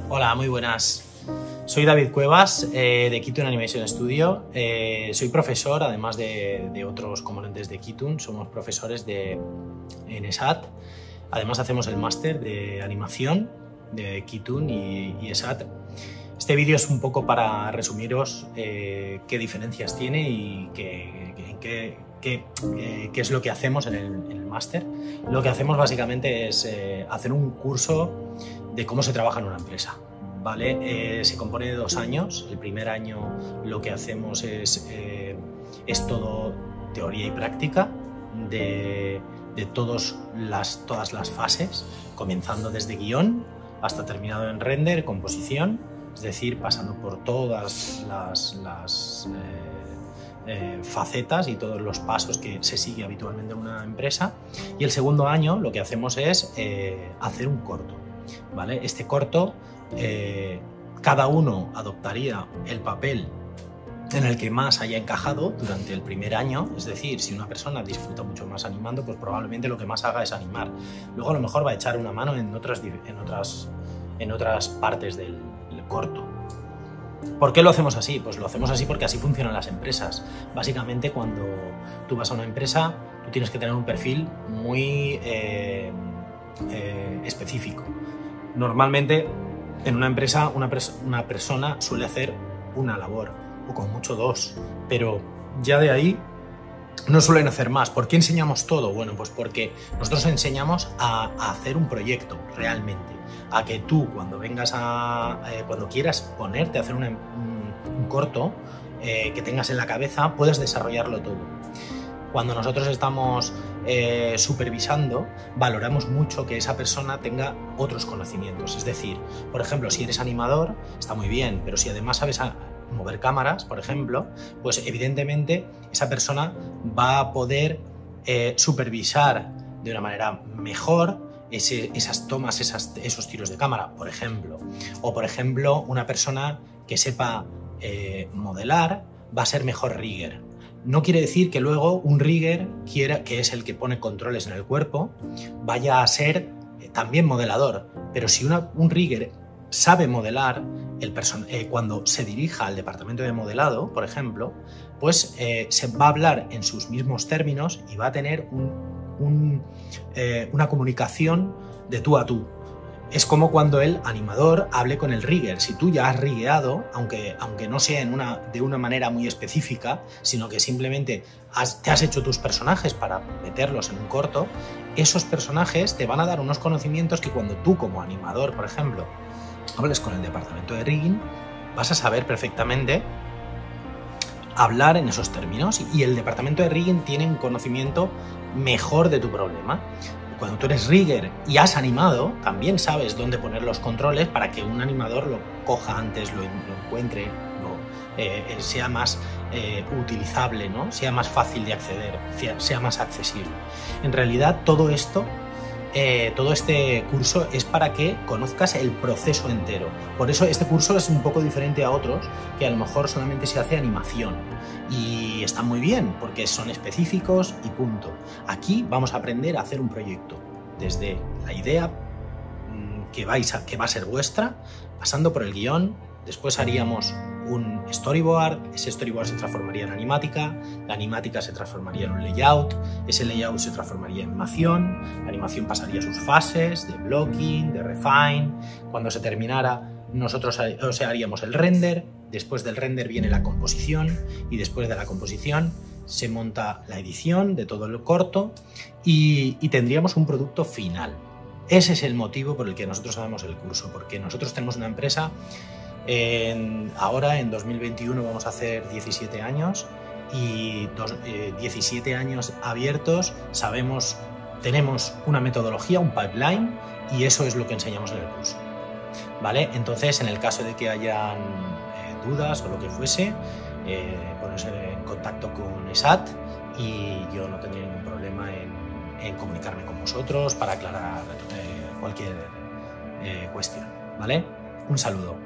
Hola, muy buenas. Soy David Cuevas de Kitoon Animation Studio. Soy profesor, además de otros componentes de Kitoon. Somos profesores en ESAT. Además hacemos el máster de animación de Kitoon y ESAT. Este vídeo es un poco para resumiros qué diferencias tiene y qué es lo que hacemos en el máster. Lo que hacemos básicamente es hacer un curso de cómo se trabaja en una empresa. ¿Vale? Se compone de 2 años. El primer año lo que hacemos es todo teoría y práctica de todas las fases, comenzando desde guión hasta terminado en render, composición, es decir, pasando por todas las facetas y todos los pasos que se sigue habitualmente en una empresa. Y el segundo año lo que hacemos es hacer un corto, ¿vale? Este corto, cada uno adoptaría el papel en el que más haya encajado durante el primer año. Es decir, si una persona disfruta mucho más animando, pues probablemente lo que más haga es animar. Luego a lo mejor va a echar una mano en otras partes del corto. ¿Por qué lo hacemos así? Pues lo hacemos así porque así funcionan las empresas. Básicamente, cuando tú vas a una empresa, tú tienes que tener un perfil muy específico. Normalmente, en una empresa, una persona suele hacer una labor, o con mucho 2, pero ya de ahí no suelen hacer más. ¿Por qué enseñamos todo? Bueno, pues porque nosotros enseñamos a hacer un proyecto realmente, a que tú cuando vengas cuando quieras ponerte a hacer un corto que tengas en la cabeza, puedas desarrollarlo todo. Cuando nosotros estamos supervisando, valoramos mucho que esa persona tenga otros conocimientos. Es decir, por ejemplo, si eres animador, está muy bien, pero si además sabes mover cámaras, por ejemplo, pues evidentemente esa persona va a poder supervisar de una manera mejor esas tomas, esos tiros de cámara, por ejemplo. O, por ejemplo, una persona que sepa modelar va a ser mejor rigger. No quiere decir que luego un rigger, que es el que pone controles en el cuerpo, vaya a ser también modelador. Pero si un rigger sabe modelar, cuando se dirija al departamento de modelado, por ejemplo, pues se va a hablar en sus mismos términos y va a tener una comunicación de tú a tú. Es como cuando el animador hable con el rigger. Si tú ya has rigueado, aunque no sea de una manera muy específica, sino que simplemente te has hecho tus personajes para meterlos en un corto, esos personajes te van a dar unos conocimientos que cuando tú como animador, por ejemplo, hables con el departamento de rigging, vas a saber perfectamente hablar en esos términos, y el departamento de rigging tiene un conocimiento mejor de tu problema. Cuando tú eres rigger y has animado, también sabes dónde poner los controles para que un animador lo coja antes, lo encuentre, sea más utilizable, ¿no? Sea más fácil de acceder, sea más accesible. En realidad, todo este curso es para que conozcas el proceso entero. Por eso este curso es un poco diferente a otros que a lo mejor solamente se hace animación. Y está muy bien porque son específicos y punto. Aquí vamos a aprender a hacer un proyecto desde la idea que va a ser vuestra, pasando por el guión. Después haríamos un storyboard, ese storyboard se transformaría en animática, la animática se transformaría en un layout, ese layout se transformaría en animación, la animación pasaría a sus fases de blocking, de refine. Cuando se terminara, nosotros haríamos el render. Después del render viene la composición, y después de la composición se monta la edición de todo el corto y tendríamos un producto final. Ese es el motivo por el que nosotros hacemos el curso, porque nosotros tenemos una empresa. Ahora en 2021 vamos a hacer 17 años y 17 años abiertos. Tenemos una metodología, un pipeline, y eso es lo que enseñamos en el curso, ¿vale? Entonces, en el caso de que hayan dudas o lo que fuese, ponerse en contacto con ESAT y yo no tendría ningún problema en comunicarme con vosotros para aclarar cualquier cuestión, ¿vale? Un saludo.